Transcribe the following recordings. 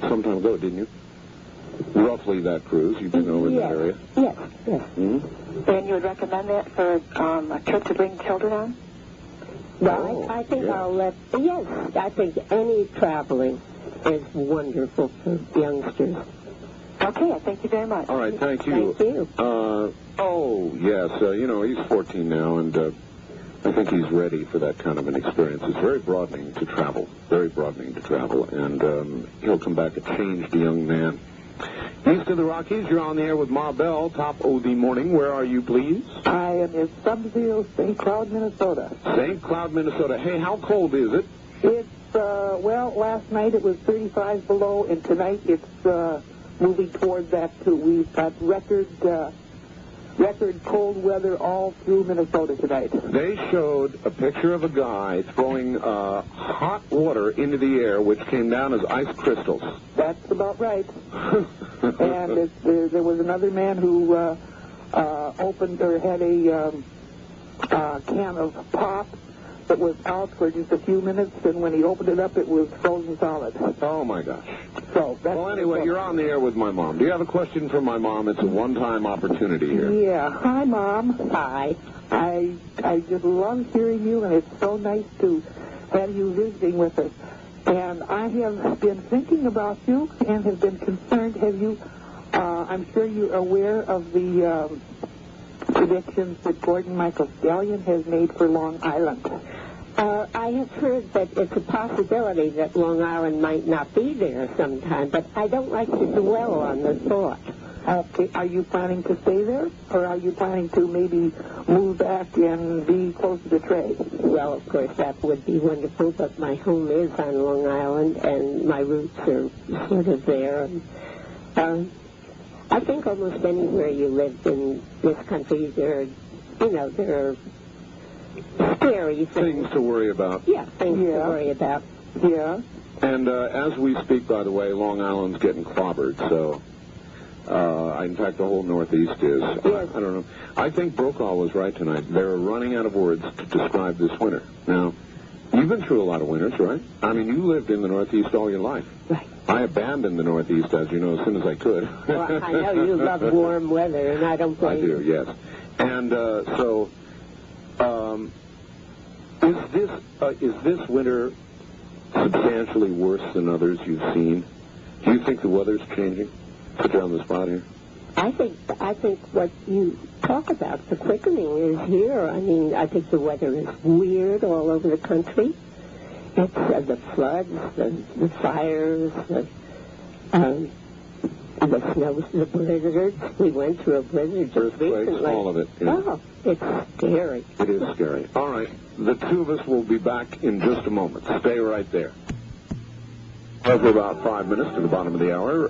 some time ago, didn't you? Roughly that cruise. You've been over in that area? Yes. Mm-hmm. And you would recommend that for a trip to bring children on? Well, I think I'll let... Yes, I think any traveling is wonderful for youngsters. Okay, thank you very much. All right, thank you. Thank you. Yes, he's 14 now, and I think he's ready for that kind of an experience. It's very broadening to travel, and he'll come back a changed young man. East of the Rockies, you're on the air with Ma Bell, top of the morning. Where are you, please? I am in Sub-Zero, St. Cloud, Minnesota. St. Cloud, Minnesota. Hey, how cold is it? It's, last night it was 35 below, and tonight it's moving toward that, too. We've got record cold weather all through Minnesota tonight. They showed a picture of a guy throwing hot water into the air, which came down as ice crystals. That's about right. And there was another man who opened or had a can of pop that was out for just a few minutes, and when he opened it up, it was frozen solid. Oh, my gosh. So that's well, anyway, you're on the air with my mom. Do you have a question for my mom? It's a one-time opportunity here. Yeah. Hi, Mom. Hi. I just love hearing you, and it's so nice to have you visiting with us. And I have been thinking about you and have been concerned. Have you, I'm sure you're aware of the predictions that Gordon Michael Stallion has made for Long Island. I have heard that it's a possibility that Long Island might not be there sometime, but I don't like to dwell on the thought. Okay. Are you planning to stay there, or are you planning to maybe move back and be closer to Trey? Well, of course, that would be wonderful, but my home is on Long Island, and my roots are sort of there. And, I think almost anywhere you live in this country, there are scary things to worry about. Yeah, things to worry about. Yeah. And as we speak, by the way, Long Island's getting clobbered, so... in fact, the whole Northeast is. Yes. I don't know. I think Brokaw was right tonight. They're running out of words to describe this winter. Now, you've been through a lot of winters, right? I mean, you lived in the Northeast all your life. Right. I abandoned the Northeast, as you know, as soon as I could. Well, I know you love warm weather, and I don't blame you. I do, yes. And is this winter substantially worse than others you've seen? Do you think the weather's changing? Put you on the spot here. I think what you talk about, the quickening, is here. I mean, I think the weather is weird all over the country. It's the floods, the fires, the snow, the blizzards. We went through a blizzard just recently. All of it. Yeah. Oh, it's scary. It is scary. All right. The two of us will be back in just a moment. Stay right there. For about 5 minutes to the bottom of the hour,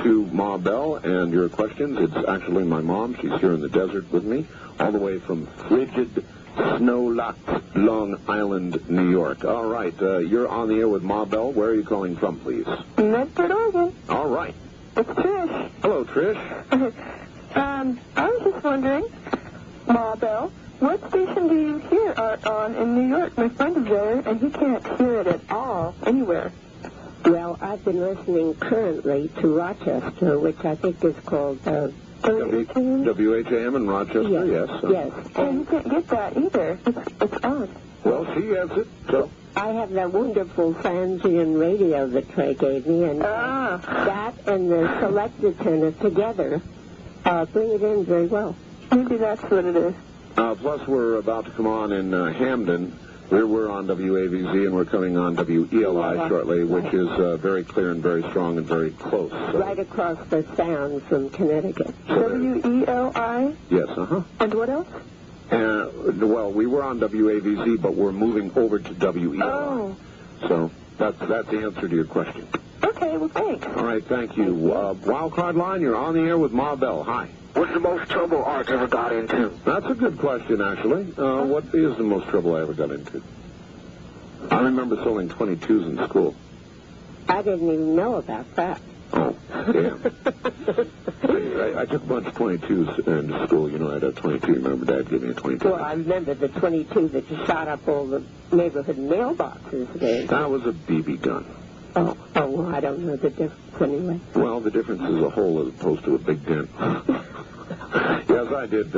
to Ma Bell and your questions. It's actually my mom. She's here in the desert with me, all the way from frigid, snow-locked Long Island, New York. All right, you're on the air with Ma Bell. Where are you calling from, please? Medford, Oregon. All right. It's Trish. Hello, Trish. I was just wondering, Ma Bell, what station do you hear art on in New York? My friend is there, and he can't hear it at all, anywhere. Well, I've been listening currently to Rochester, which I think is called... WHAM in Rochester, yes. Yes. And you can't get that either. It's on. Well, she has it, so... I have that wonderful Fangian radio that Trey gave me, and that and the selected tenor together bring it in very well. Maybe that's what it is. Plus, we're about to come on in Hamden. We're on WAVZ, and we're coming on WELI shortly, which is very clear and very strong and very close. So. Right across the sound from Connecticut. WELI? Yes, uh-huh. And what else? Well, we were on WAVZ, but we're moving over to WELI. Oh. So that's the answer to your question. Okay, well, thanks. All right, thank you. Wild Card Line, you're on the air with Ma Bell. Hi. What's the most trouble Art ever got into? That's a good question, actually. What is the most trouble I ever got into? I remember selling 22s in school. I didn't even know about that. Oh, damn. I took a bunch of 22s in school. You know, I had a 22. Remember, Dad gave me a 22. Well, I remember the 22 that you shot up all the neighborhood mailboxes with. That was a BB gun. Oh, well, I don't know the difference anyway. Well, the difference is a hole as opposed to a big dent. Yes, I did.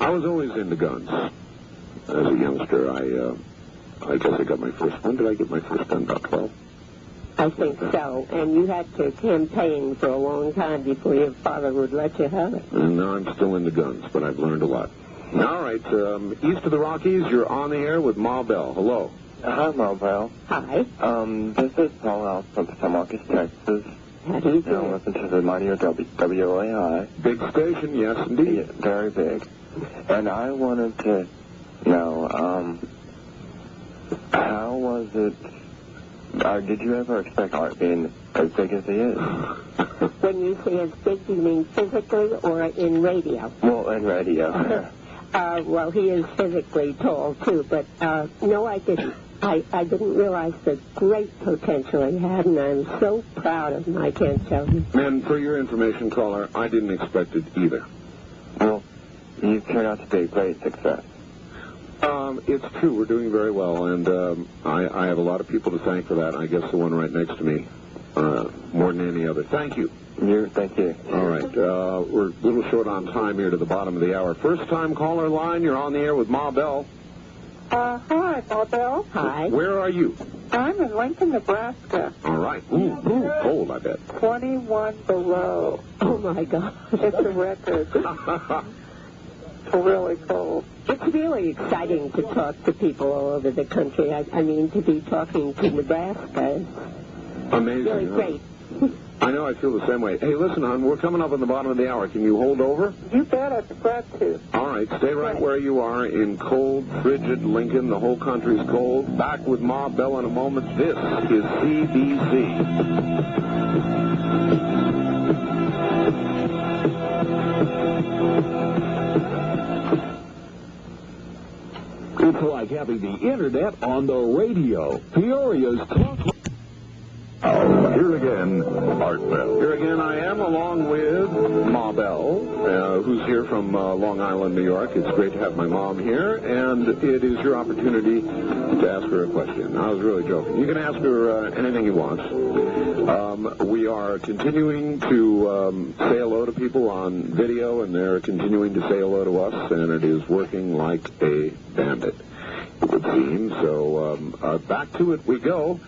I was always into guns. As a youngster, I guess I got my first. When did I get my first gun? About 12? I think so. And you had to campaign for a long time before your father would let you have it. And now I'm still into guns, but I've learned a lot. All right, east of the Rockies, you're on the air with Ma Bell. Hello. Hi, Ma Bell. Hi. This is Paul House from San Marcos, Texas. How do you Now do? listen to the mighty WOAI. Big station, yes, indeed. Yeah, very big. And I wanted to know, how was it, did you ever expect Art being as big as he is? When you say as big, do you mean physically or in radio? Well, in radio. Well, he is physically tall, too, but no, I didn't. I didn't realize the great potential he had, and I'm so proud of him, I can't tell you. And for your information, caller, I didn't expect it either. Well, you turned out to be a great success. It's true. We're doing very well, and I have a lot of people to thank for that. I guess the one right next to me, more than any other. Thank you. Thank you. All right. We're a little short on time here to the bottom of the hour. First-time caller line, you're on the air with Ma Bell. Hi, Ma Bell. Hi. Where are you? I'm in Lincoln, Nebraska. All right. Ooh, cold, I bet. 21 below. Oh, my God. It's a record. It's really cold. It's really exciting to talk to people all over the country. I mean, to be talking to Nebraska. Amazing. Really great. I know, I feel the same way. Hey, listen, hon, we're coming up on the bottom of the hour. Can you hold over? You bet, I'd glad to. All right, stay right where you are in cold, frigid Lincoln. The whole country's cold. Back with Ma Bell in a moment. This is CBC. It's like having the internet on the radio. Peoria's Talk. Oh, here again, Art Bell. Here again I am, along with Ma Bell, who's here from Long Island, New York. It's great to have my mom here, and it is your opportunity to ask her a question. I was really joking. You can ask her anything you want. We are continuing to say hello to people on video, and they're continuing to say hello to us, and it is working like a bandit, it would seem. So back to it we go.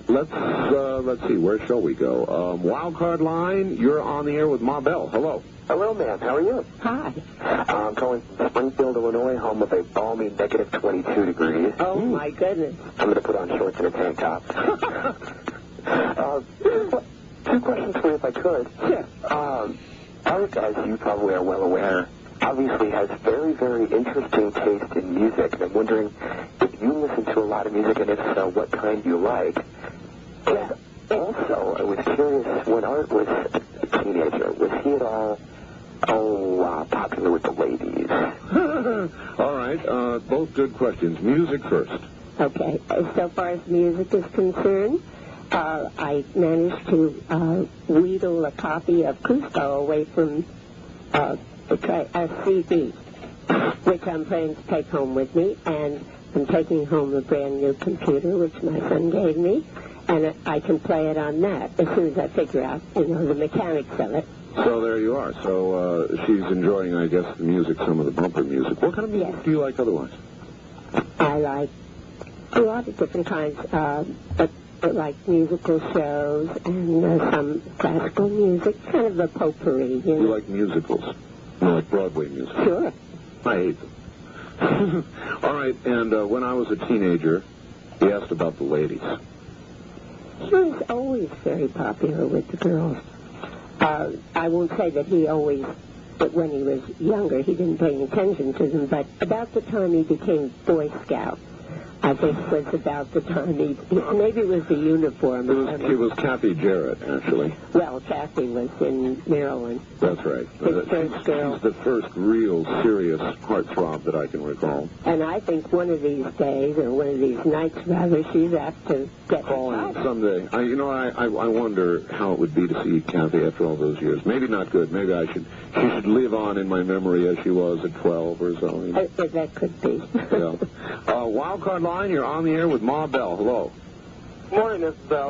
Let's see, where shall we go? Wild card line, you're on the air with Ma Bell. Hello. Hello, ma'am. How are you? Hi. I'm calling from Springfield, Illinois, home of a balmy negative 22 degrees. Oh, my goodness. I'm going to put on shorts and a tank top. Two questions for you, if I could. Sure. Art, as you probably are well aware, obviously has very, very interesting taste in music. And I'm wondering if you listen to a lot of music, and if so, what kind you like. And also, I was curious, when Art was a teenager, was he at all, popular with the ladies? All right, both good questions. Music first. Okay. So far as music is concerned, I managed to wheedle a copy of Cusco away from a CD, which I'm planning to take home with me, and I'm taking home a brand new computer, which my son gave me, and I can play it on that as soon as I figure out, the mechanics of it. So there you are. So she's enjoying, I guess, the music, some of the bumper music. What kind of music do you like otherwise? I like a lot of different kinds, but like musical shows and some classical music, kind of a potpourri. You like musicals? You like Broadway music? Sure. I hate them. All right, and when I was a teenager, he asked about the ladies. He was always very popular with the girls. I won't say that but when he was younger, he didn't pay any attention to them, but about the time he became Boy Scout, I think was about the time maybe it was the uniform. It was Kathy Jarrett, actually. Well, Kathy was in Maryland. That's right. His first girl. She's the first real serious heartthrob that I can recall. And I think one of these days, or one of these nights rather, she's apt to get Calling someday. I wonder how it would be to see Kathy after all those years. Maybe not good. Maybe she should live on in my memory as she was at 12 or so. That could be. Yeah. Wild card line, you're on the air with Ma Bell. Hello. Morning, Isabella.